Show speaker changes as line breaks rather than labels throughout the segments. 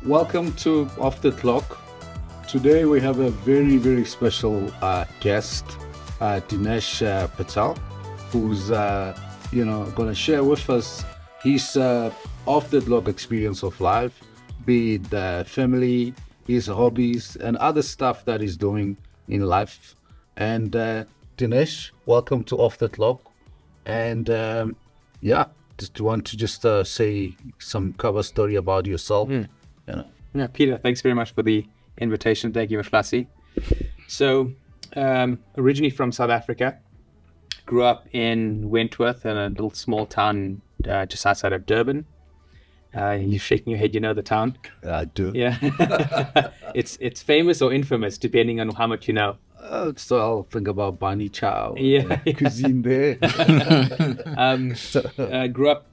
Welcome to Off the Clock. Today we have a very, very special guest, Dinesh Patel, who's going to share with us his off the clock experience of life, be it family, his hobbies, and other stuff that he's doing in life. And Dinesh, welcome to Off the Clock. And just want to say some cover story about yourself.
Yeah, Peter, thanks very much for the invitation. Thank you, Maflasi. So, originally from South Africa, grew up in Wentworth in a little small town just outside of Durban. You're shaking your head, you know the town?
I do.
Yeah. It's famous or infamous, depending on how much you know.
So I'll think about Bani Chow,
Yeah.
cuisine there.
Grew up,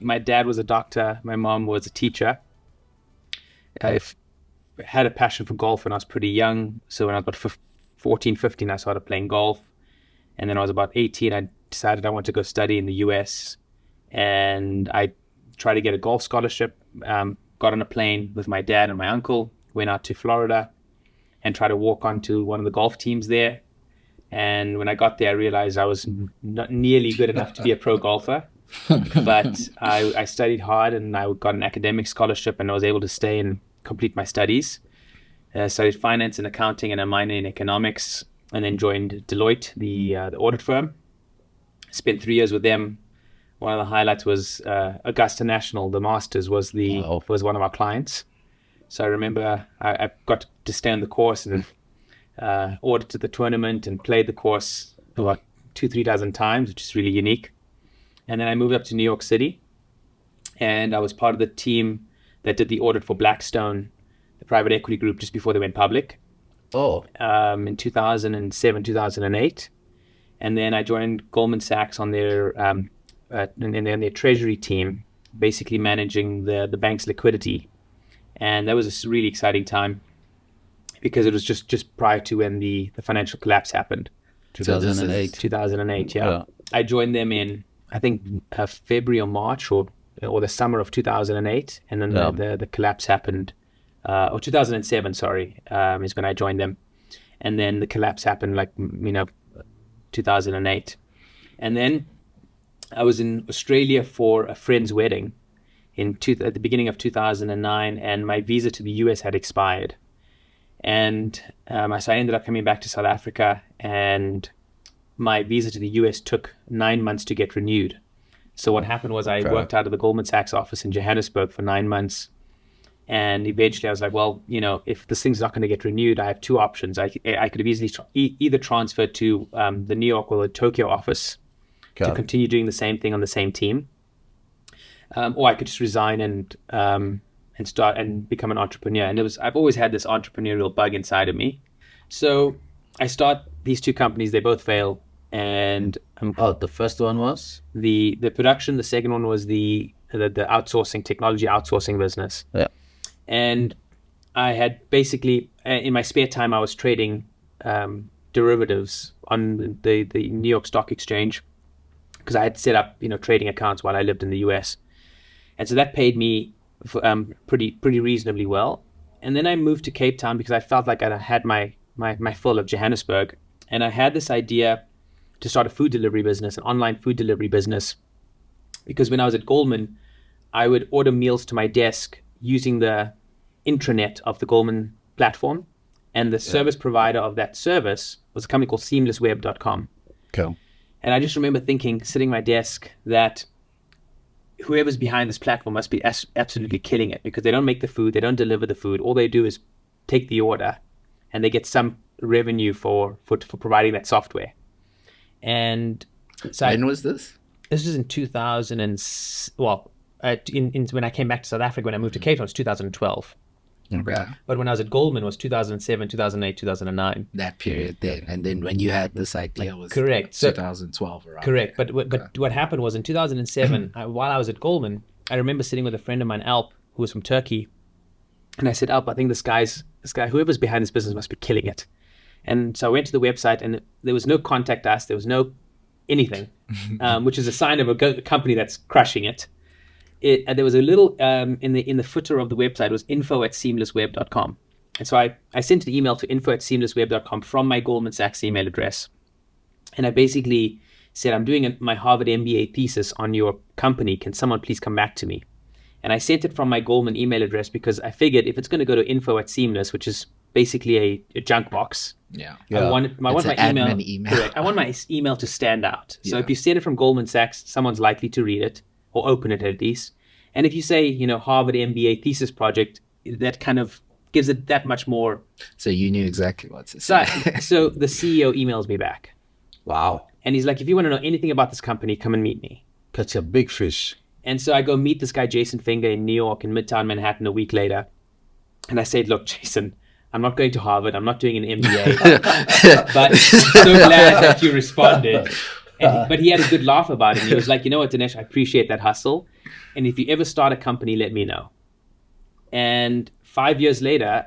my dad was a doctor, my mom was a teacher. I had a passion for golf when I was pretty young. So when I was about 14, 15, I started playing golf. And then I was about 18, I decided I wanted to go study in the US. And I tried to get a golf scholarship, got on a plane with my dad and my uncle, went out to Florida and tried to walk onto one of the golf teams there. And when I got there, I realized I was not nearly good enough to be a pro golfer. But I studied hard and I got an academic scholarship and I was able to stay and complete my studies. Studied finance and accounting and a minor in economics, and then joined Deloitte, the audit firm. Spent 3 years with them. One of the highlights was Augusta National, the Masters was one of our clients. So I remember I got to stay on the course and audited the tournament and played the course about 2-3 dozen times, which is really unique. And then I moved up to New York City, and I was part of the team that did the audit for Blackstone, the private equity group, just before they went public. In 2007, 2008. And then I joined Goldman Sachs on their their treasury team, basically managing the bank's liquidity. And that was a really exciting time because it was just prior to when the financial collapse happened. 2008, yeah. I joined them in, I think, February or March or the summer of 2008, and then the collapse happened, or 2007, sorry, is when I joined them, and then the collapse happened 2008, and then I was in Australia for a friend's wedding at the beginning of 2009, and my visa to the US had expired, and so I ended up coming back to South Africa, and my visa to the US took 9 months to get renewed. So what happened was I worked out of the Goldman Sachs office in Johannesburg for 9 months. And eventually I was like, well, if this thing's not going to get renewed, I have two options. I could have easily either transferred to the New York or the Tokyo office to continue doing the same thing on the same team. Or I could just resign and start and become an entrepreneur. And I've always had this entrepreneurial bug inside of me. So I start these two companies, they both fail. And
the first one was
the production. The second one was the outsourcing, technology outsourcing business.
Yeah.
And I had basically in my spare time I was trading derivatives on the New York Stock Exchange because I had set up trading accounts while I lived in the US, and so that paid me pretty reasonably well. And then I moved to Cape Town because I felt like I had my fill of Johannesburg, and I had this idea to start a food delivery business, an online food delivery business, because when I was at Goldman, I would order meals to my desk using the intranet of the Goldman platform, and the service provider of that service was a company called seamlessweb.com.
Cool.
And I just remember thinking, sitting at my desk, that whoever's behind this platform must be absolutely killing it, because they don't make the food, they don't deliver the food, all they do is take the order, and they get some revenue for providing that software. And so
when was this?
This was in 2000 when I came back to South Africa, when I moved to Cape Town, it was 2012.
Okay.
But when I was at Goldman, it was 2007, 2008, 2009.
That period then. And then when you had this idea was
correct.
2012 around.
Correct. But what happened was in 2007, while I was at Goldman, I remember sitting with a friend of mine, Alp, who was from Turkey. And I said, Alp, I think this guy, whoever's behind this business must be killing it. And so I went to the website, and there was no contact us. There was no anything, which is a sign of a company that's crushing it. there was a little in the footer of the website, it was info@seamlessweb.com. And so I sent an email to info@seamlessweb.com from my Goldman Sachs email address. And I basically said, I'm doing my Harvard MBA thesis on your company. Can someone please come back to me? And I sent it from my Goldman email address because I figured if it's going to go to info@seamless, which is basically a junk box, I want my email. Correct. I want my email to stand out. So if you send it from Goldman Sachs, someone's likely to read it or open it at least. And if you say, Harvard MBA thesis project, that kind of gives it that much more.
So you knew exactly what to say.
So the CEO emails me back.
Wow.
And he's like, if you want to know anything about this company, come and meet me.
Catch a big fish.
And so I go meet this guy, Jason Finger, in New York, in Midtown Manhattan a week later. And I said, look, Jason, I'm not going to Harvard. I'm not doing an MBA. But I'm so glad that you responded. But he had a good laugh about it. He was like, you know what, Dinesh, I appreciate that hustle. And if you ever start a company, let me know. And 5 years later,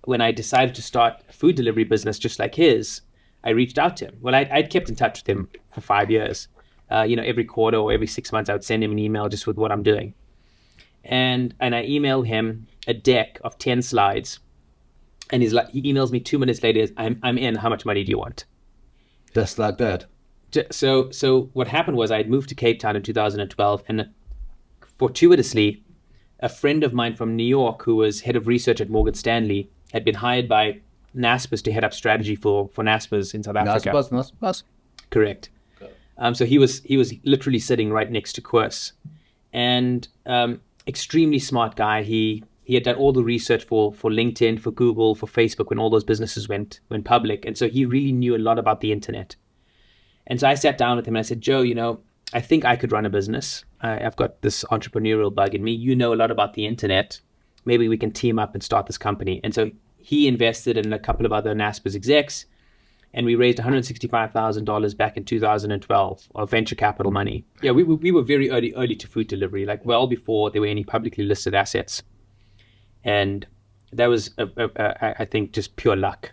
when I decided to start a food delivery business just like his, I reached out to him. Well, I'd kept in touch with him for 5 years. Every quarter or every 6 months, I would send him an email just with what I'm doing. And I emailed him a deck of 10 slides. And he emails me 2 minutes later, I'm in, how much money do you want?
Just like that.
So what happened was I had moved to Cape Town in 2012, and fortuitously, a friend of mine from New York who was head of research at Morgan Stanley had been hired by Naspers to head up strategy for Naspers in South Africa.
Naspers.
Correct. So he was literally sitting right next to Koos, and extremely smart guy. He had done all the research for LinkedIn, for Google, for Facebook when all those businesses went public, and so he really knew a lot about the internet. And so I sat down with him and I said, Joe, I think I could run a business. I've got this entrepreneurial bug in me. You know a lot about the internet. Maybe we can team up and start this company. And so he invested in a couple of other Naspers execs, and we raised $165,000 back in 2012 of venture capital money. Yeah, we were very early to food delivery, like well before there were any publicly listed assets. And that was, I think, just pure luck.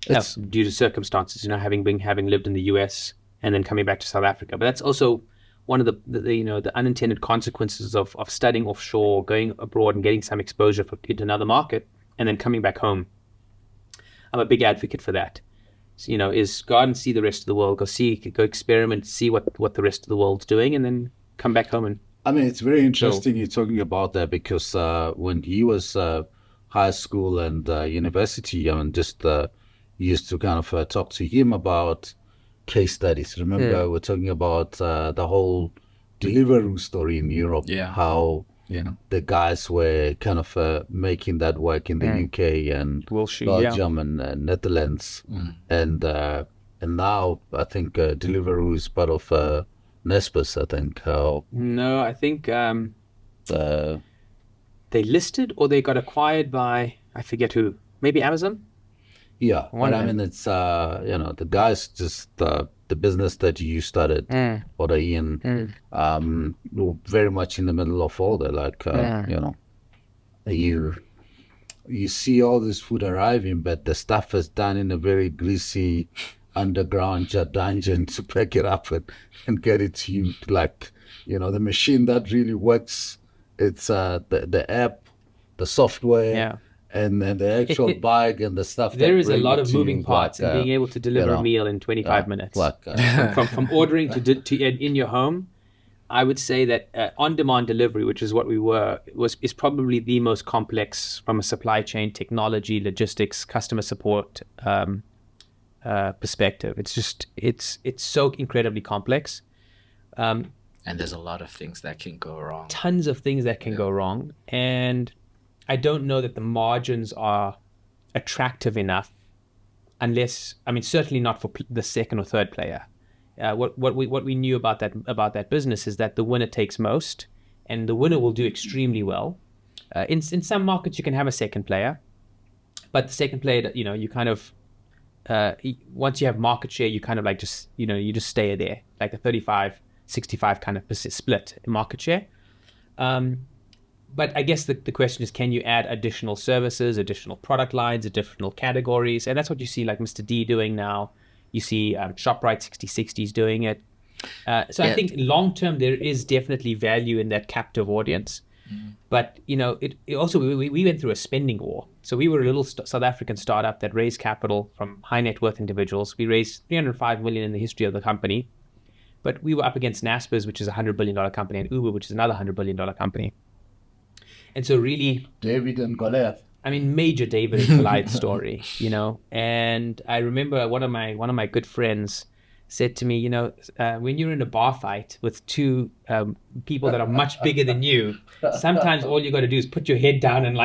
It's due to circumstances, having lived in the US and then coming back to South Africa. But that's also one of the unintended consequences of studying offshore, going abroad and getting some exposure into another market, and then coming back home. I'm a big advocate for that. So, is go out and see the rest of the world, go experiment, see what the rest of the world's doing, and then come back home. And
I mean, it's very interesting you're talking about that, because when he was high school and university, used to kind of talk to him about case studies. Remember, we're talking about the whole Deliveroo story in Europe, how the guys were kind of making that work in the UK and Belgium and Netherlands. And now I think Deliveroo is part of Naspers, I think.
No, I think they listed or they got acquired by, I forget who, maybe Amazon?
Yeah, but I mean, it's, the guys just, the business that you started, or the Ian, were very much in the middle of all that, you see all this food arriving, but the stuff is done in a very greasy underground dungeon to pack it up and get it to you. Like, the machine that really works, it's the app, the software, and then the actual bike and the stuff.
There is a lot of moving parts in being able to deliver a meal in 25 minutes. From ordering to in your home, I would say that on-demand delivery, which is what we is probably the most complex from a supply chain, technology, logistics, customer support perspective. It's so incredibly complex.
And there's a lot of things that can go wrong.
Tons of things that can go wrong. And I don't know that the margins are attractive enough certainly not for the second or third player. What we knew about that business is that the winner takes most, and the winner will do extremely well. In some markets, you can have a second player, but the second player, you kind of, once you have market share, you kind of like just, you just stay there, like a 35-65 kind of split in market share. But I guess the question is, can you add additional services, additional product lines, additional categories? And that's what you see like Mr. D doing now. You see ShopRite 6060s doing it. So I think long term there is definitely value in that captive audience. But it also we went through a spending war. So we were a little South African startup that raised capital from high net worth individuals. We raised $305 million in the history of the company, but we were up against Naspers, which is a $100 billion company, and Uber, which is another $100 billion company. And so really,
David and Goliath.
I mean, major David and Goliath story, And I remember one of my good friends said to me, when you're in a bar fight with two people that are much bigger than you, sometimes all you got to do is put your head down and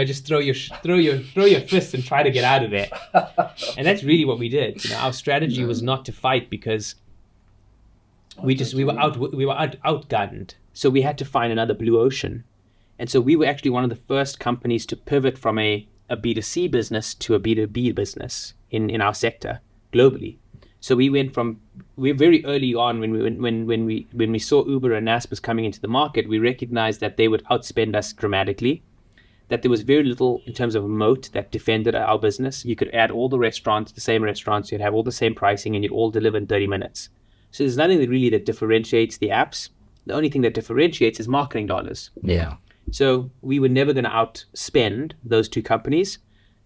just throw your fist and try to get out of there. And that's really what we did. Our strategy was not to fight because we were outgunned. So we had to find another blue ocean. And so we were actually one of the first companies to pivot from a B2C business to a B2B business in our sector globally. So we very early on when we saw Uber and Naspers coming into the market, we recognized that they would outspend us dramatically, that there was very little in terms of a moat that defended our business. You could add all the same restaurants, you'd have all the same pricing, and you'd all deliver in 30 minutes. So there's nothing really that differentiates the apps. The only thing that differentiates is marketing dollars.
Yeah.
So we were never going to outspend those two companies.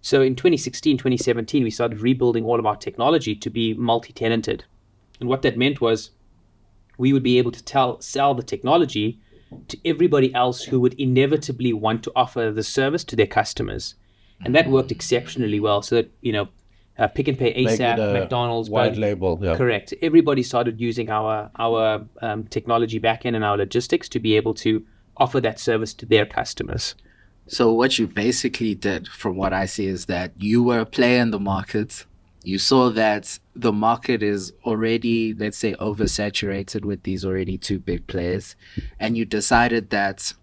So in 2016, 2017, we started rebuilding all of our technology to be multi-tenanted. And what that meant was we would be able to sell the technology to everybody else who would inevitably want to offer the service to their customers. And that worked exceptionally well. So that, Pick and Pay ASAP, McDonald's,
white label. Yeah.
Correct. Everybody started using our technology backend and our logistics to be able to offer that service to their customers.
So what you basically did, from what I see, is that you were a player in the market. You saw that the market is already, let's say, oversaturated with these already two big players. And you decided that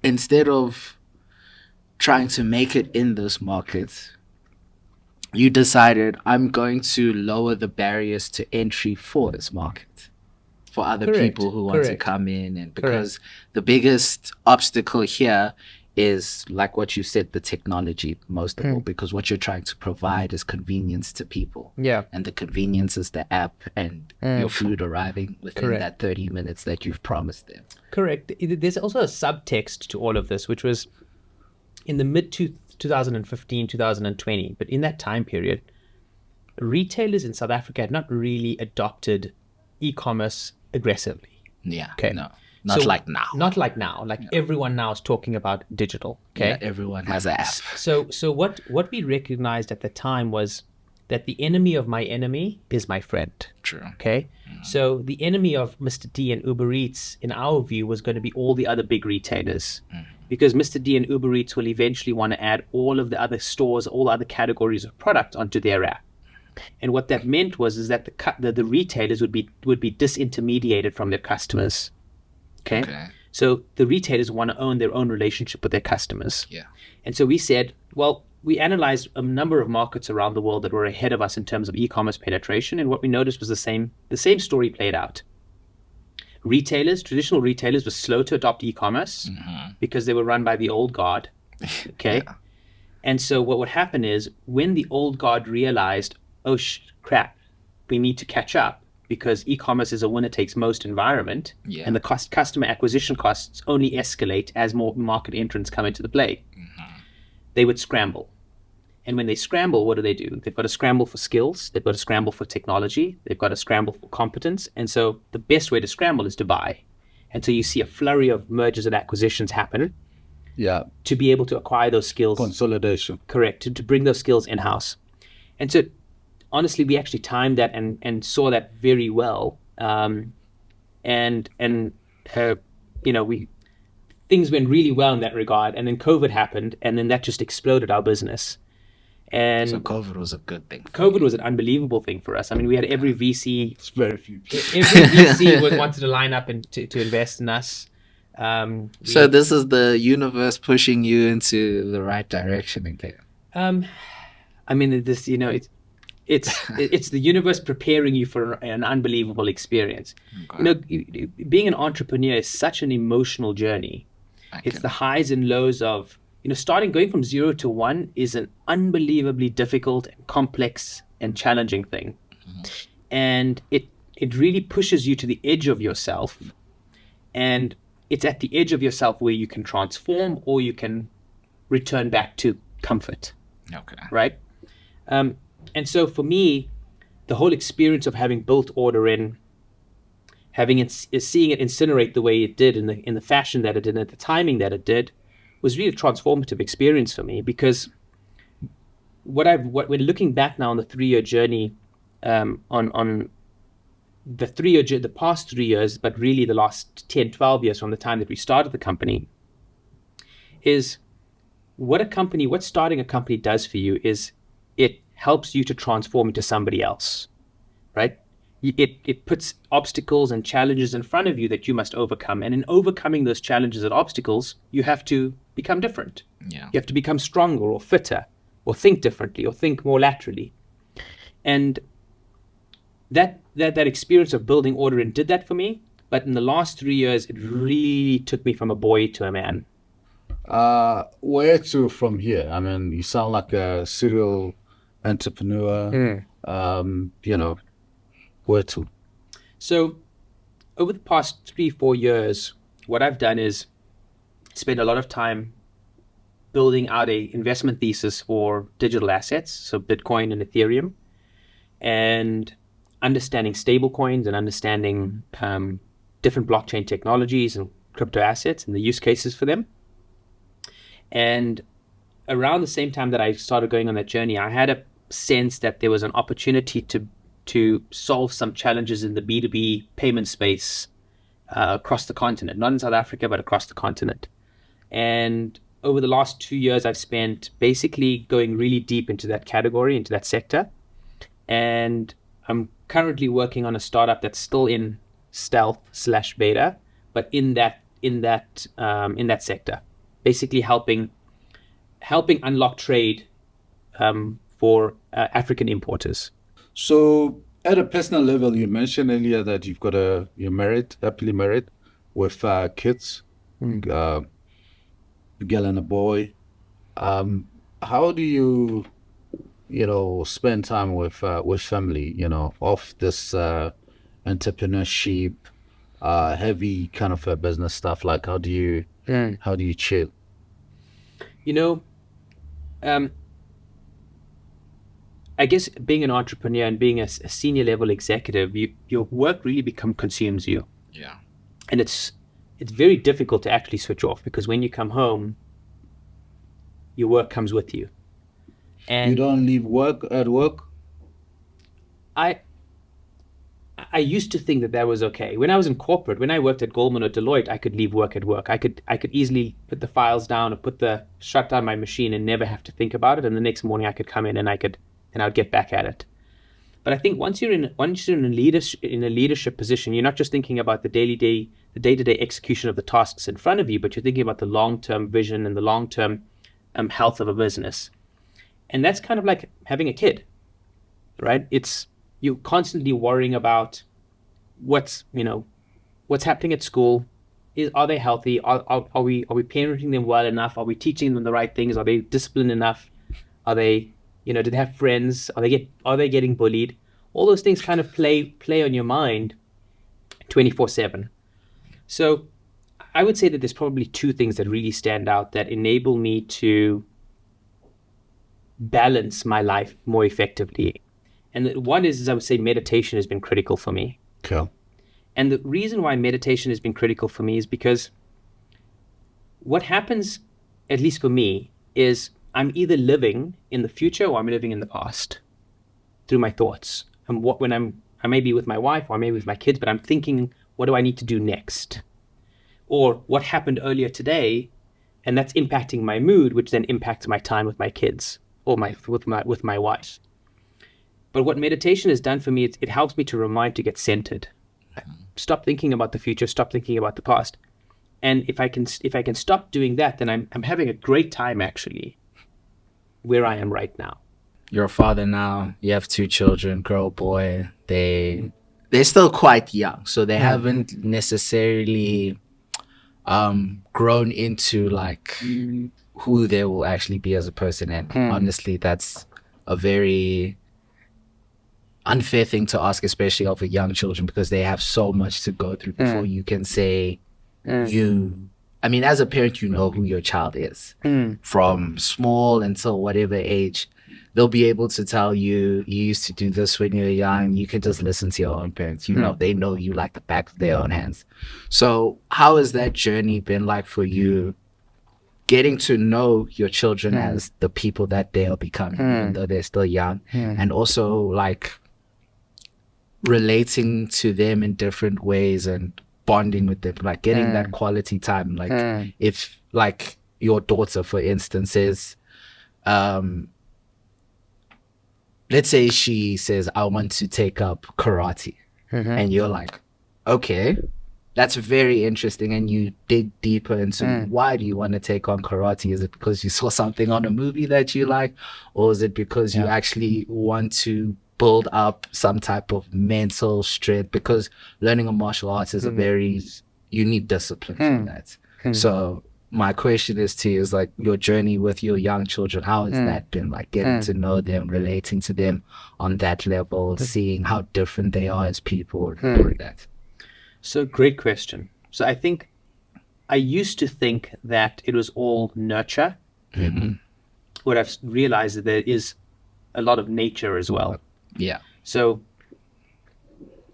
instead of trying to make it in this market, you decided, I'm going to lower the barriers to entry for this market, for other people who want to come in. And because the biggest obstacle here is, like what you said, the technology, most of all, because what you're trying to provide is convenience to people.
Yeah.
And the convenience is the app and your food arriving within that 30 minutes that you've promised them.
Correct. There's also a subtext to all of this, which was in the mid 2015, 2020, but in that time period, retailers in South Africa had not really adopted e-commerce aggressively.
Yeah.
Okay.
No. Not like now.
Not like now. Like everyone now is talking about digital. Okay.
Yeah, everyone has an app.
So what we recognized at the time was that the enemy of my enemy is my friend.
True.
Okay. So the enemy of Mr. D and Uber Eats, in our view, was going to be all the other big retailers. Because Mr. D and Uber Eats will eventually want to add all of the other stores, all the other categories of product onto their app. And what that meant was that the retailers would be disintermediated from their customers. Okay. So the retailers want to own their own relationship with their customers.
Yeah.
And so we said, well, we analyzed a number of markets around the world that were ahead of us in terms of e-commerce penetration. And what we noticed was the same story played out. Traditional retailers were slow to adopt e-commerce because they were run by the old guard. Okay. Yeah. And so what would happen is when the old guard realized, oh, crap, we need to catch up, because e-commerce is a winner-takes-most environment, and the customer acquisition costs only escalate as more market entrants come into the play. They would scramble. And when they scramble, what do? They've got to scramble for skills. They've got to scramble for technology. They've got to scramble for competence. And so the best way to scramble is to buy. And so you see a flurry of mergers and acquisitions happen to be able to acquire those skills.
Consolidation.
Correct, to bring those skills in-house. And so honestly, we actually timed that and saw that very well. Things went really well in that regard. And then COVID happened, and then that just exploded our business. And
so COVID was a good thing.
COVID was an unbelievable thing for us. I mean, we had every VC.
It's very few.
Every VC wanted to line up and to invest in us.
So this is the universe pushing you into the right direction again.
I mean, this, it's the universe preparing you for an unbelievable experience. Okay. Being an entrepreneur is such an emotional journey. It's the highs and lows of, going from 0 to 1 is an unbelievably difficult and complex and challenging thing. And it really pushes you to the edge of yourself, and it's at the edge of yourself where you can transform or you can return back to comfort.
Okay.
Right? And so for me, the whole experience of having built Order In, seeing it incinerate the way it did in the fashion that it did, at the timing that it did, was really a transformative experience for me. Because when looking back now on the 3-year journey, on the past 3 years, but really the last 10, 12 years from the time that we started the company, is what starting a company does for you is it helps you to transform into somebody else, right? It puts obstacles and challenges in front of you that you must overcome. And in overcoming those challenges and obstacles, you have to become different.
Yeah.
You have to become stronger or fitter or think differently or think more laterally. And that experience of building Order In did that for me. But in the last 3 years, it really took me from a boy to a man.
Where to from here? I mean, you sound like a serial entrepreneur. Where to?
So over the past 3-4 years, what I've done is spend a lot of time building out a investment thesis for digital assets, so Bitcoin and Ethereum, and understanding stable coins and understanding different blockchain technologies and crypto assets and the use cases for them. And around the same time that I started going on that journey, I had a sense that there was an opportunity to solve some challenges in the B2B payment space across the continent, not in South Africa, but across the continent. And over the last 2 years, I've spent basically going really deep into that category, into that sector. And I'm currently working on a startup that's still in stealth/beta, but in that sector, basically helping unlock trade for African importers.
So, at a personal level, you mentioned earlier that you're married, happily married, with kids, a girl and a boy. How do you, spend time with family? Off this entrepreneurship, heavy kind of business stuff. Like, how do you chill?
I guess being an entrepreneur and being a senior level executive, your work really consumes you.
Yeah.
And it's very difficult to actually switch off, because when you come home, your work comes with you. And
you don't leave work at work?
I used to think that was okay. When I was in corporate, when I worked at Goldman or Deloitte, I could leave work at work. I could easily put the files down or shut down my machine and never have to think about it. And the next morning I could come in and I would get back at it. But I think once you're in a leadership position, you're not just thinking about the day-to-day execution of the tasks in front of you, but you're thinking about the long-term vision and the long-term health of a business. And that's kind of like having a kid, right? You're constantly worrying about what's happening at school. Are they healthy? Are we parenting them well enough? Are we teaching them the right things? Are they disciplined enough? Are they do they have friends? Are they getting bullied? All those things kind of play on your mind 24/7. So I would say that there's probably 2 things that really stand out that enable me to balance my life more effectively. And one is I would say meditation has been critical for me.
Okay.
And the reason why meditation has been critical for me is because what happens, at least for me, is I'm either living in the future or I'm living in the past through my thoughts. And I may be with my wife or I may be with my kids, but I'm thinking, what do I need to do next? Or what happened earlier today, and that's impacting my mood, which then impacts my time with my kids or with my wife. But what meditation has done for me, it helps me to get centered. Stop thinking about the future, stop thinking about the past. And if I can stop doing that, then I'm having a great time actually where I am right now.
You're a father now. You have 2 children, girl, boy. They're still quite young, so they haven't necessarily grown into like who they will actually be as a person. And honestly, that's a very unfair thing to ask, especially of young children, because they have so much to go through before you can say I mean, as a parent, you know who your child is from small until whatever age. They'll be able to tell you, you used to do this when you were young. You can just listen to your own parents. You know, they know you like the back of their own hands. So how has that journey been like for you, getting to know your children as the people that they are becoming, even though they're still young, and also like relating to them in different ways and bonding with them, like getting that quality time. Like if like your daughter, for instance, is let's say she says, I want to take up karate. And you're like, okay, that's very interesting. And you dig deeper into why do you want to take on karate? Is it because you saw something on a movie that you like? Or is it because you actually want to build up some type of mental strength? Because learning a martial arts is a very, you need discipline for that. So my question is to you is like your journey with your young children, how has that been, like getting to know them, relating to them on that level, seeing how different they are as people, or that?
So great question. So I think I used to think that it was all nurture. What I've realized is that there is a lot of nature as well.
Yeah.
So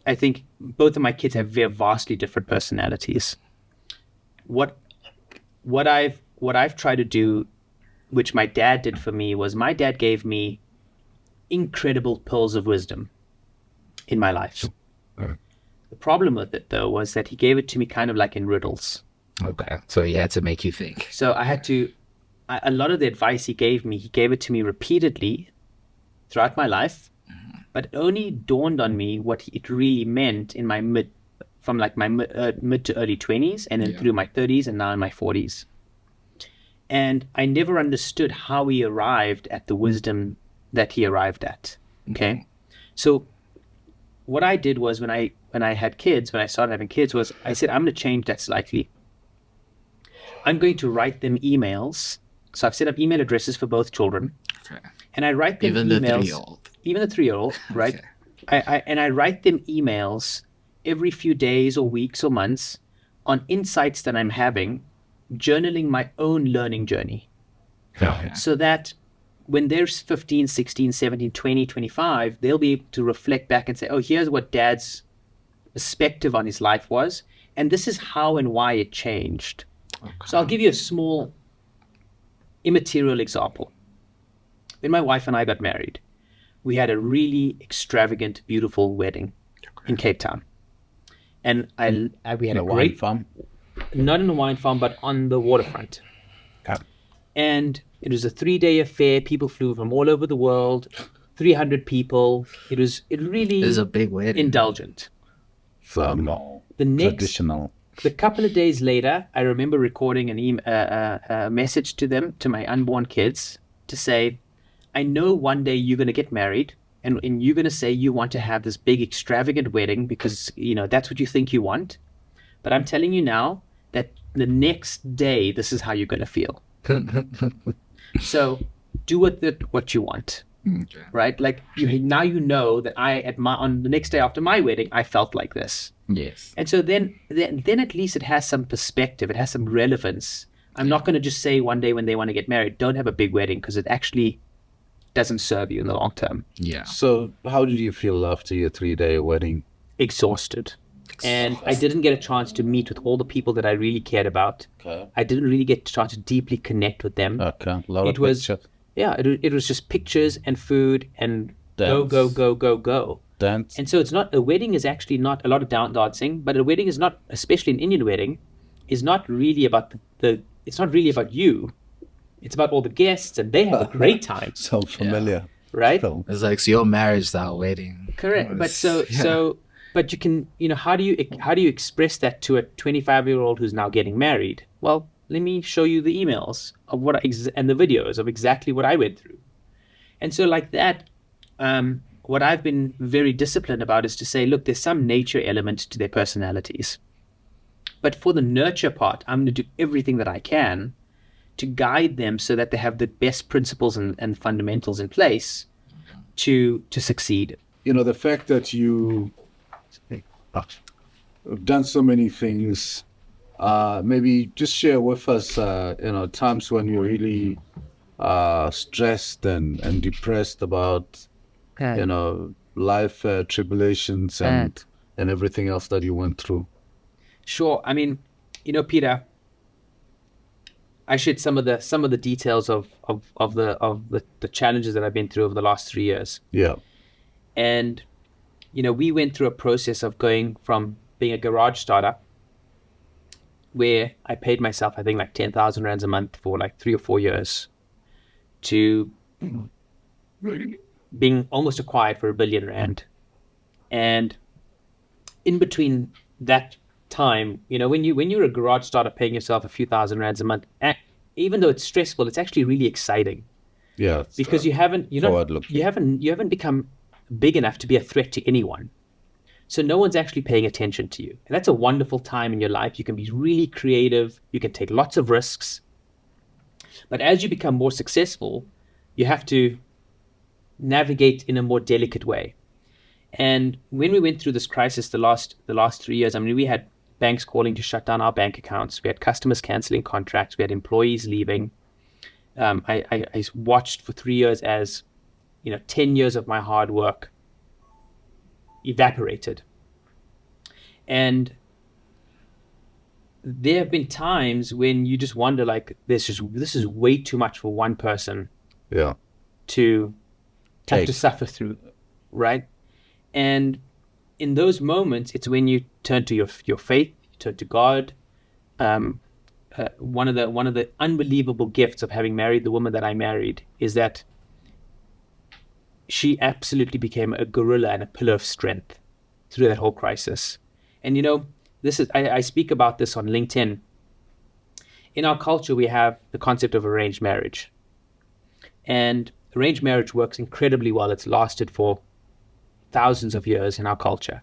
I think both of my kids have very vastly different personalities. What I've tried to do, which my dad did for me, was my dad gave me incredible pearls of wisdom in my life. The problem with it, though, was that he gave it to me kind of like in riddles.
Okay. So he had to make you think.
So I had to, a lot of the advice he gave it to me repeatedly throughout my life, but it only dawned on me what it really meant in my mid to early 20s, and then through my 30s, and now in my 40s. And I never understood how he arrived at the wisdom that he arrived at. Okay. So what I did was when I started having kids, was I said, I'm going to change that slightly. I'm going to write them emails. So I've set up email addresses for both children.
Okay.
And I write them emails. Even the 3-year-old, right? I write them emails every few days or weeks or months on insights that I'm having, journaling my own learning journey. So that when they're 15, 16, 17, 20, 25, they'll be able to reflect back and say, oh, here's what dad's perspective on his life was, and this is how and why it changed. So I'll give you a small immaterial example. When my wife and I got married, we had a really extravagant, beautiful wedding in Cape Town. And we had a great
farm.
Not in a wine farm, but on the waterfront.
Okay.
And it was a 3-day affair. People flew from all over the world, 300 people. It was
a big wedding.
Indulgent.
Formal.
Traditional. The couple of days later, I remember recording a message to them, to my unborn kids, to say, I know one day you're going to get married, and you're going to say you want to have this big extravagant wedding because, that's what you think you want. But I'm telling you now that the next day, this is how you're going to feel. So do what you want, right? Like now you know that on the next day after my wedding, I felt like this.
Yes.
And so then at least it has some perspective. It has some relevance. I'm not going to just say one day when they want to get married, don't have a big wedding, because it actually doesn't serve you in the long term.
Yeah.
So how did you feel after your 3-day wedding?
Exhausted. And I didn't get a chance to meet with all the people that I really cared about. Okay. I didn't really get a chance to deeply connect with them.
Okay. A lot of pictures.
Yeah, it was just pictures and food and dance. Go.
Dance.
And so a wedding is actually not a lot of dancing, but a wedding is not, especially an Indian wedding, is not really about it's not really about you. It's about all the guests, and they have a great time.
So familiar.
Right?
It's like, so your marriage is our wedding.
Correct. But you can, how do you express that to a 25-year-old who's now getting married? Well, let me show you the emails of and the videos of exactly what I went through. And so like that, what I've been very disciplined about is to say, look, there's some nature element to their personalities. But for the nurture part, I'm going to do everything that I can to guide them so that they have the best principles and fundamentals in place to succeed.
the fact that you have done so many things, maybe just share with us, times when you're really stressed and depressed about, life tribulations and everything else that you went through.
Sure. I mean, Peter, I shared some of the details of the challenges that I've been through over the last 3 years.
Yeah.
And, we went through a process of going from being a garage startup where I paid myself, I think, like 10,000 rands a month for like 3 or 4 years to being almost acquired for R1 billion. And in between that time, when you're a garage startup paying yourself a few thousand rands a month, even though it's stressful, it's actually really exciting.
Yeah.
Because you haven't become big enough to be a threat to anyone. So no one's actually paying attention to you. And that's a wonderful time in your life. You can be really creative. You can take lots of risks. But as you become more successful, you have to navigate in a more delicate way. And when we went through this crisis the last 3 years, I mean, we had banks calling to shut down our bank accounts. We had customers canceling contracts. We had employees leaving. I watched for 3 years as 10 years of my hard work evaporated. And there have been times when you just wonder, like, this is way too much for one person to have to suffer through, right? And in those moments, it's when you turn to your faith, you turn to God. One of the unbelievable gifts of having married the woman that I married is that she absolutely became a gorilla and a pillar of strength through that whole crisis. And I speak about this on LinkedIn. In our culture, we have the concept of arranged marriage. And arranged marriage works incredibly well. It's lasted for thousands of years in our culture.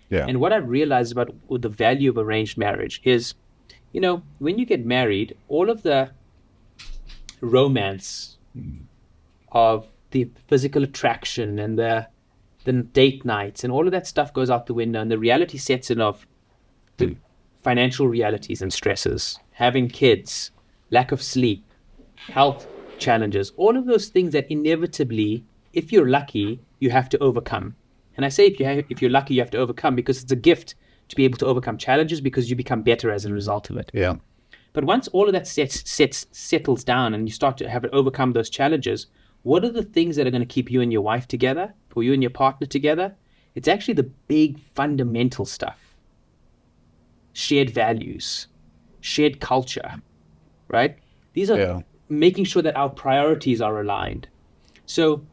Yeah.
And what I've realized about the value of arranged marriage is, when you get married, all of the romance of the physical attraction and the date nights and all of that stuff goes out the window, and the reality sets in of the financial realities and stresses, having kids, lack of sleep, health challenges, all of those things that inevitably, if you're lucky, you have to overcome. And I say if you're lucky, you have to overcome, because it's a gift to be able to overcome challenges, because you become better as a result of it.
Yeah.
But once all of that settles down and you start to have to overcome those challenges, what are the things that are going to keep you and your wife together, or you and your partner together? It's actually the big fundamental stuff. Shared values, shared culture, right? These are making sure that our priorities are aligned. So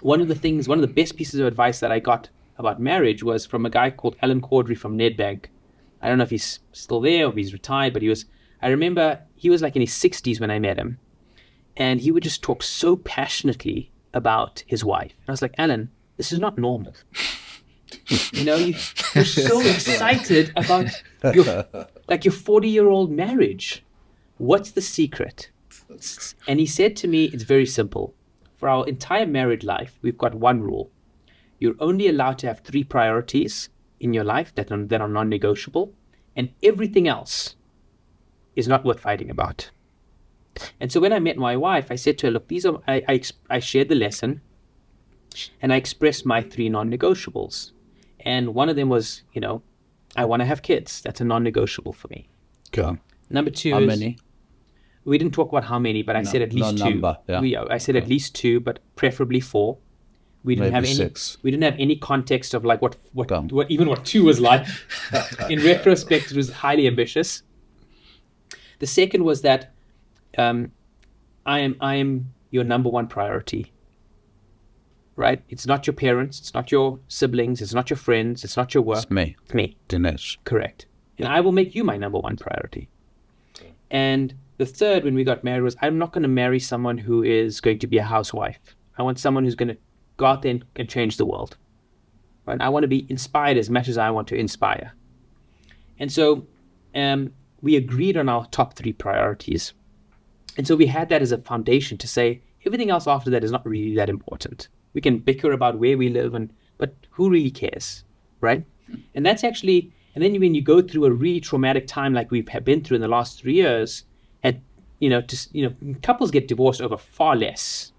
one of the best pieces of advice that I got about marriage was from a guy called Alan Caudry from Nedbank. I don't know if he's still there or if he's retired, but I remember he was like in his 60s when I met him. And he would just talk so passionately about his wife. And I was like, Alan, this is not normal. You're so excited about your 40-year-old marriage. What's the secret? And he said to me, it's very simple. For our entire married life, we've got one rule. You're only allowed to have 3 priorities in your life that are non-negotiable, and everything else is not worth fighting about. And so when I met my wife, I said to her, look, I shared the lesson, and I expressed my 3 non-negotiables. And one of them was, I want to have kids. That's a non-negotiable for me.
Okay.
Number 2
how
is...
many?
We didn't talk about how many, but I said at least 2.
Number, yeah.
I said at least 2, but preferably 4. We didn't
Maybe
have
6.
We didn't have any context of like what 2 was like. In retrospect, it was highly ambitious. The second was that I am your number one priority. Right? It's not your parents, it's not your siblings, it's not your friends, it's not your work.
It's me.
It's me.
Dinesh.
Correct. And I will make you my number one priority. And the third, when we got married, was I'm not going to marry someone who is going to be a housewife. I want someone who's going to go out there and change the world. Right? I want to be inspired as much as I want to inspire. And so we agreed on our top 3 priorities. And so we had that as a foundation to say everything else after that is not really that important. We can bicker about where we live, but who really cares, right? And that's actually, and then when you go through a really traumatic time like we've been through in the last 3 years, and couples get divorced over far less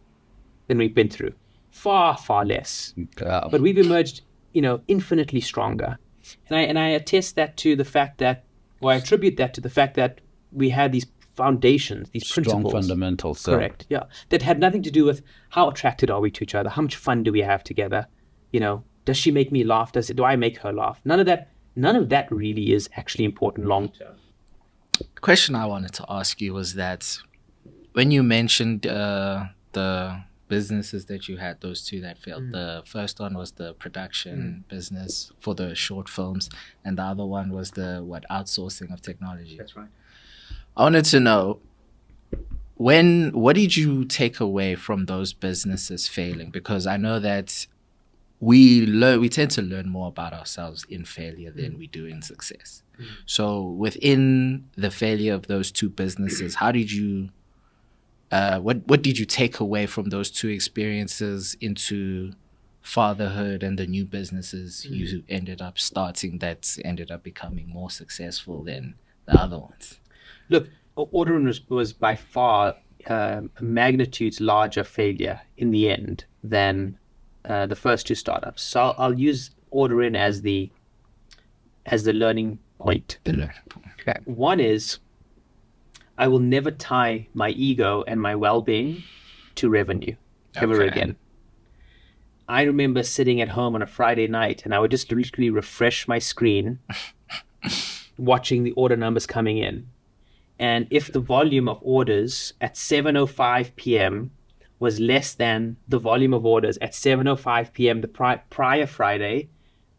than we've been through, far less. But we've emerged, infinitely stronger. And I attest that to the fact that, or I attribute that to the fact that we had these foundations, these principles.
Strong fundamentals.
Correct. Yeah. That had nothing to do with how attracted are we to each other, how much fun do we have together, does she make me laugh? Do I make her laugh? None of that really is actually important long term.
The question I wanted to ask you was that when you mentioned the businesses that you had, those two that failed. The first one was the production business for the short films, and the other one was the outsourcing of technology.
That's right.
I wanted to know what did you take away from those businesses failing? Because I know that we tend to learn more about ourselves in failure than we do in success. So within the failure of those two businesses, how did you what did you take away from those two experiences into fatherhood and the new businesses you ended up starting that ended up becoming more successful than the other ones?
Look, Orderin was by far magnitudes larger failure in the end than the first two startups. So I'll use Orderin as the learning point.
The learning point. Okay.
One is, I will never tie my ego and my well-being to revenue ever again. I remember sitting at home on a Friday night and I would just literally refresh my screen watching the order numbers coming in. And if the volume of orders at 7:05 p.m. was less than the volume of orders at 7:05 p.m. the prior Friday,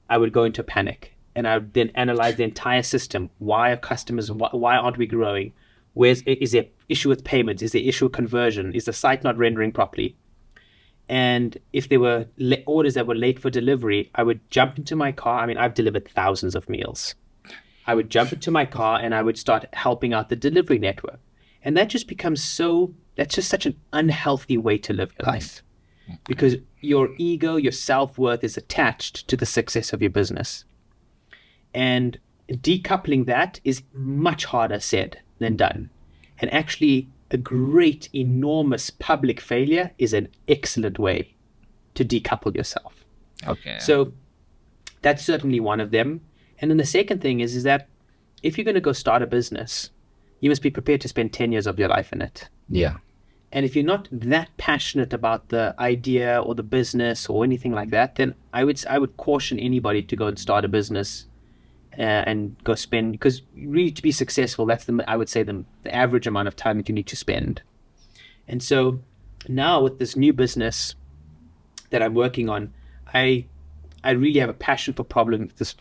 I would go into panic. And I would then analyze the entire system. Why are customers, why aren't we growing? Is there issue with payments? Is there issue with conversion? Is the site not rendering properly? And if there were orders that were late for delivery, I would jump into my car. I mean, I've delivered thousands of meals. I would jump into my car and I would start helping out the delivery network. And that just becomes that's just such an unhealthy way to live your life. Because your ego, your self-worth is attached to the success of your business. And decoupling that is much harder said than done. And actually, a great, enormous public failure is an excellent way to decouple yourself.
Okay.
So that's certainly one of them. And then the second thing is that if you're going to go start a business, you must be prepared to spend 10 years of your life in it.
Yeah.
And if you're not that passionate about the idea or the business or anything like that, then I would caution anybody to go and start a business and go spend, because really to be successful, that's I would say the average amount of time that you need to spend. And so now with this new business that I'm working on, I really have a passion for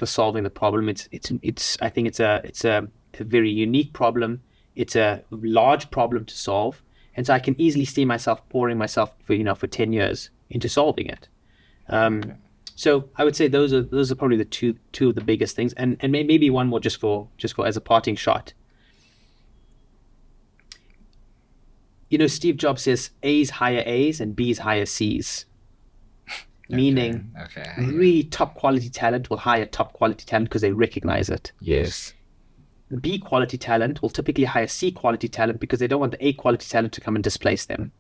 solving the problem. I think it's a very unique problem. It's a large problem to solve, and so I can easily see myself pouring myself for 10 years into solving it. So I would say those are probably the two of the biggest things, and maybe one more just for as a parting shot. Steve Jobs says A's hire A's and B's hire C's. Meaning, really top quality talent will hire top quality talent because they recognize it.
Yes.
B quality talent will typically hire C quality talent because they don't want the A quality talent to come and displace them.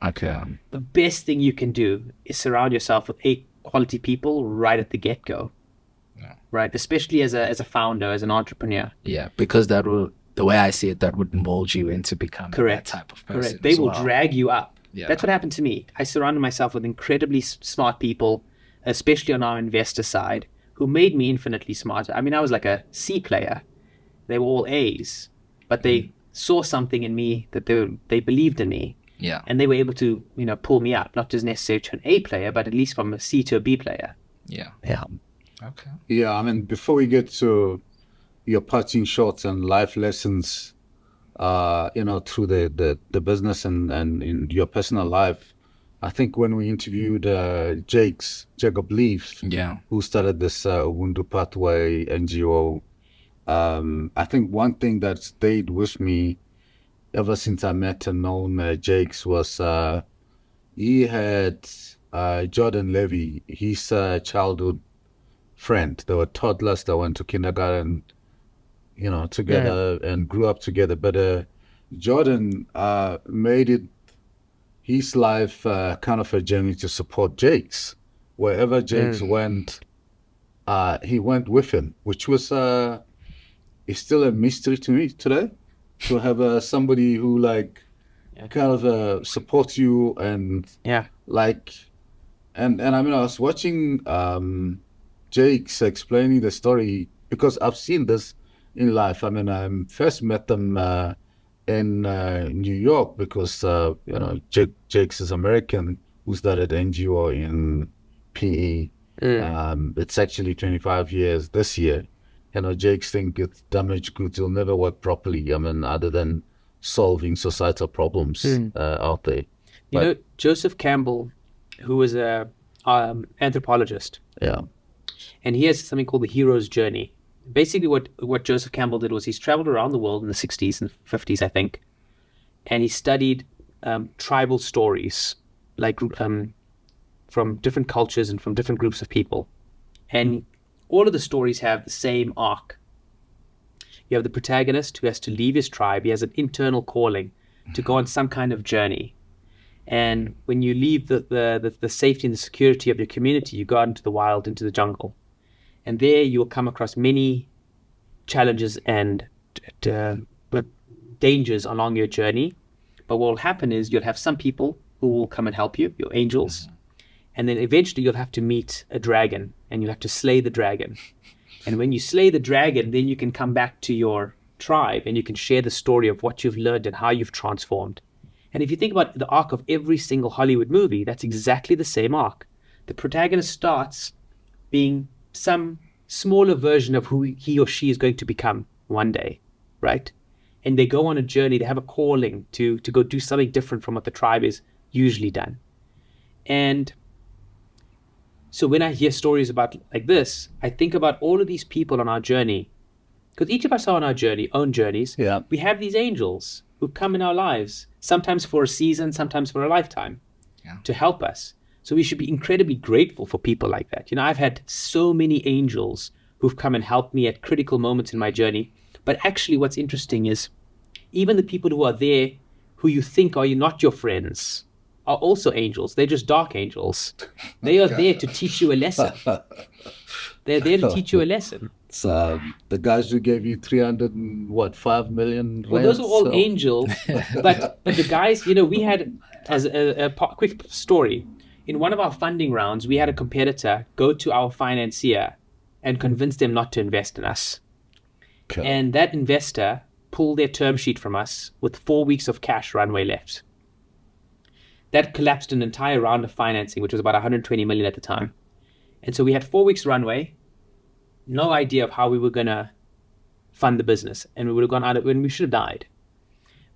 Okay.
The best thing you can do is surround yourself with A quality people right at the get-go.
Yeah.
Right? Especially as a founder, as an entrepreneur.
Yeah, because that will, the way I see it, that would mold you into becoming that type of person.
Correct. They will drag you up.
Yeah.
That's what happened to me. I surrounded myself with incredibly smart people, especially on our investor side, who made me infinitely smarter. I mean, I was like a C player. They were all A's, but they saw something in me that they believed in me.
Yeah.
And they were able to, pull me up, not just necessarily to an A player, but at least from a C to a B player.
Yeah.
Yeah.
Okay.
Yeah, I mean, before we get to your parting shots and life lessons, through the business and in your personal life, I think when we interviewed Jacob Leaf, who started this Ubuntu Pathway NGO, I think one thing that stayed with me ever since I met and known Jakes was he had Jordan Levy, his childhood friend. They were toddlers that went to kindergarten, together and grew up together. But Jordan made it his life kind of a journey to support Jake's. Wherever Jake's went, he went with him, which was is still a mystery to me today. To have somebody who kind of supports you and and I mean, I was watching Jake's explaining the story because I've seen this in life. I mean, I first met them in New York because Jake's is American who started NGO in PE. It's actually 25 years this year. Jake's think it's damaged goods will never work properly. I mean, other than solving societal problems out there.
Joseph Campbell, who was a anthropologist.
Yeah.
And he has something called the hero's journey. Basically, what Joseph Campbell did was he's traveled around the world in the 60s and 50s, I think, and he studied tribal stories, from different cultures and from different groups of people. And all of the stories have the same arc. You have the protagonist who has to leave his tribe. He has an internal calling to go on some kind of journey. And when you leave the safety and the security of your community, you go out into the wild, into the jungle. And there you will come across many challenges and dangers along your journey. But what will happen is you'll have some people who will come and help you, your angels. And then eventually you'll have to meet a dragon and you'll have to slay the dragon. And when you slay the dragon, then you can come back to your tribe and you can share the story of what you've learned and how you've transformed. And if you think about the arc of every single Hollywood movie, that's exactly the same arc. The protagonist starts being some smaller version of who he or she is going to become one day, right? And they go on a journey, they have a calling to go do something different from what the tribe is usually done. And so when I hear stories about like this, I think about all of these people on our journey, because each of us are on our journey, own journeys.
Yeah.
We have these angels who come in our lives, sometimes for a season, sometimes for a lifetime, to help us. So we should be incredibly grateful for people like that. I've had so many angels who've come and helped me at critical moments in my journey. But actually what's interesting is even the people who are there, who you think are not your friends, are also angels. They're just dark angels. They are there to teach you a lesson. They're there to teach you a lesson.
So the guys who gave you 5 million.
Well, those are all angels, but the guys, we had, as a quick story, in one of our funding rounds, we had a competitor go to our financier and convince them not to invest in us.
Okay.
And that investor pulled their term sheet from us with 4 weeks of cash runway left. That collapsed an entire round of financing, which was about 120 million at the time. And so we had 4 weeks runway, no idea of how we were going to fund the business. And we would have gone out when we should have died.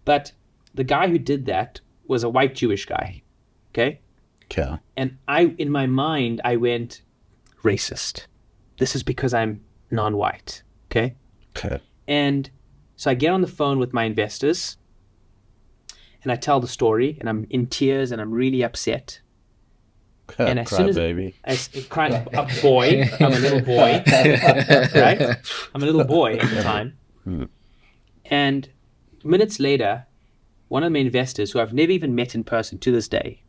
But the guy who did that was a white Jewish guy. Okay?
Okay.
And in my mind, I went, racist. This is because I'm non-white. Okay?
Okay.
And so I get on the phone with my investors and I tell the story and I'm in tears and I'm really upset. And as soon as I cry, a boy, I'm a little boy, right? I'm a little boy at the time. And minutes later, one of my investors, who I've never even met in person to this day,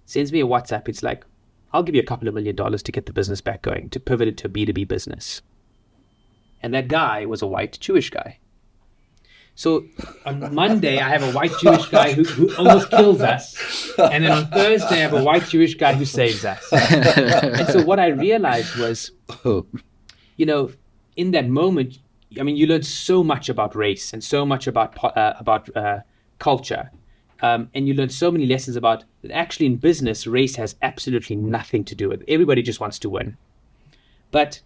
sends me a WhatsApp. It's like, I'll give you a couple of $1 million to get the business back going, to pivot it to a B2B business. And that guy was a white Jewish guy. So on Monday, I have a white Jewish guy who almost kills us. And then on Thursday, I have a white Jewish guy who saves us. And so what I realized was, in that moment, I mean, you learn so much about race and so much about culture. And you learn so many lessons about that actually in business, race has absolutely nothing to do with it. Everybody just wants to win. But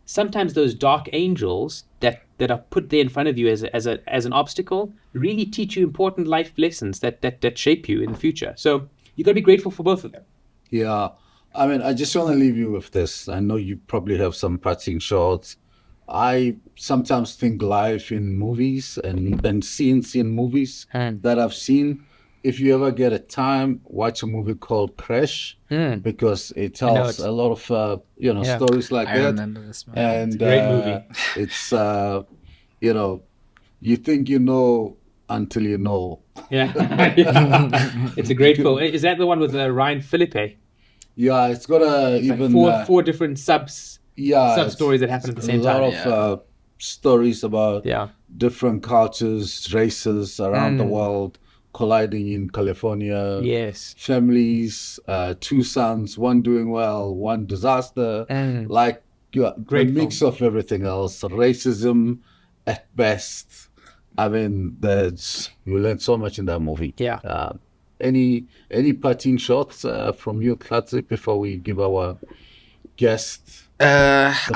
sometimes those dark angels that are put there in front of you as an obstacle really teach you important life lessons that shape you in the future. So you got to be grateful for both of them.
Yeah. I mean, I just want to leave you with this. I know you probably have some parting shots. I sometimes think life in movies and scenes in movies that I've seen, if you ever get a time, watch a movie called Crash, because it tells
it.
a lot of
Yeah.
stories like
I
that.
remember this one.
And
It's a great movie.
It's you think you know until you know.
Yeah. It's a great film. Is that the one with Ryan Philippe?
Yeah, it's got even
Four different sub
it's
stories that happen at the same
a lot
time.
of stories about
Yeah.
different cultures, races around the world colliding in California.
Yes.
Families, two sons, one doing well, one disaster. Like a
Great
mix of everything else. Racism at best. I mean, you learn so much in that movie.
Yeah.
Any parting shots from you, Klatze, before we give our guest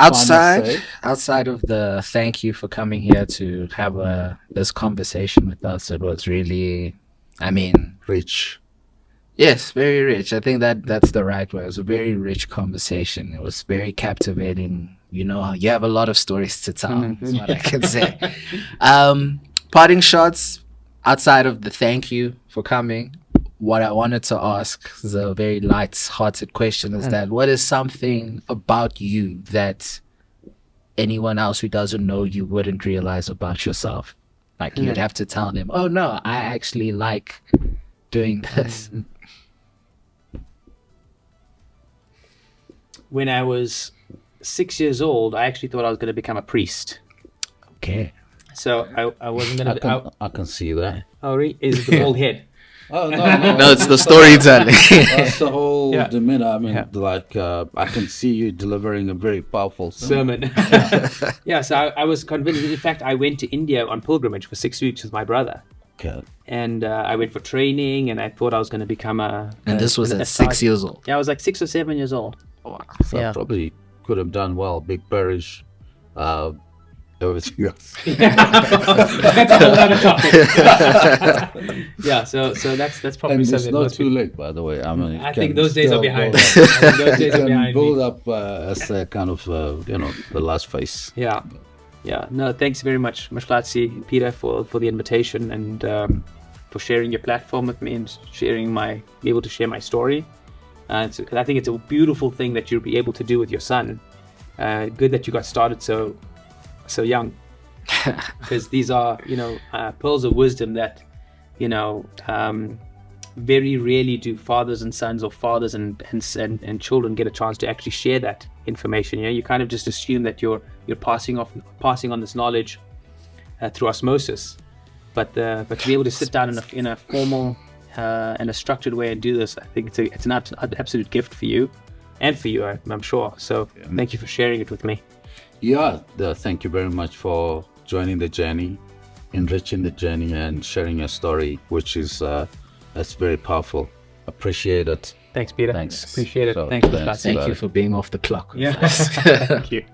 outside of the thank you for coming here to have this conversation with us, it was really,
rich?
Yes, very rich. I think that's the right word. It was a very rich conversation. It was very captivating. You have a lot of stories to tell. Is what I can say. Parting shots outside of the thank you for coming. What I wanted to ask is a very light-hearted question: is that what is something about you that anyone else who doesn't know you wouldn't realize about yourself? Like you'd have to tell them, "Oh no, I actually like doing this."
When I was 6 years old, I actually thought I was going to become a priest.
Okay.
So I wasn't going to.
I can see that.
Oh, really? Is it the bald head?
Oh no,
No, it's the storytelling.
That's the whole
Yeah.
demeanor. I mean, I can see you delivering a very powerful sermon.
Yeah, so I was convinced. In fact, I went to India on pilgrimage for 6 weeks with my brother.
Okay.
And I went for training, and I thought I was going to become
And this was at 6 years old.
Yeah, I was like 6 or 7 years old.
So I probably could have done well. Big parish, everything else.
That's a whole other topic. Yeah, so that's probably
And it's
something.
not
most
too
people-
late, by the way. I mean,
I
it
think
can
those days are
still
behind
build
us.
up.
I think those days are
Can
behind
build
me.
up as a kind of the last phase.
Yeah. No, thanks very much, Mashlatsi, Peter, for the invitation and for sharing your platform with me and be able to share my story. I think it's a beautiful thing that you'll be able to do with your son. Good that you got started so young, because these are pearls of wisdom that very rarely do fathers and sons, or fathers and children get a chance to actually share that information. You kind of just assume that you're passing on this knowledge through osmosis, but to be able to sit down in a formal and a structured way and do this, I think it's an absolute gift for you and for you, I'm sure. So thank you for sharing it with me.
Yeah, thank you very much for joining the journey, enriching the journey, and sharing your story, which is that's very powerful. Appreciate it.
Thanks, Peter.
Thanks.
Appreciate it.
So,
Thanks,
thanks.
Mashlatsi.
Thank you for being off the clock.
Yeah. Thank you.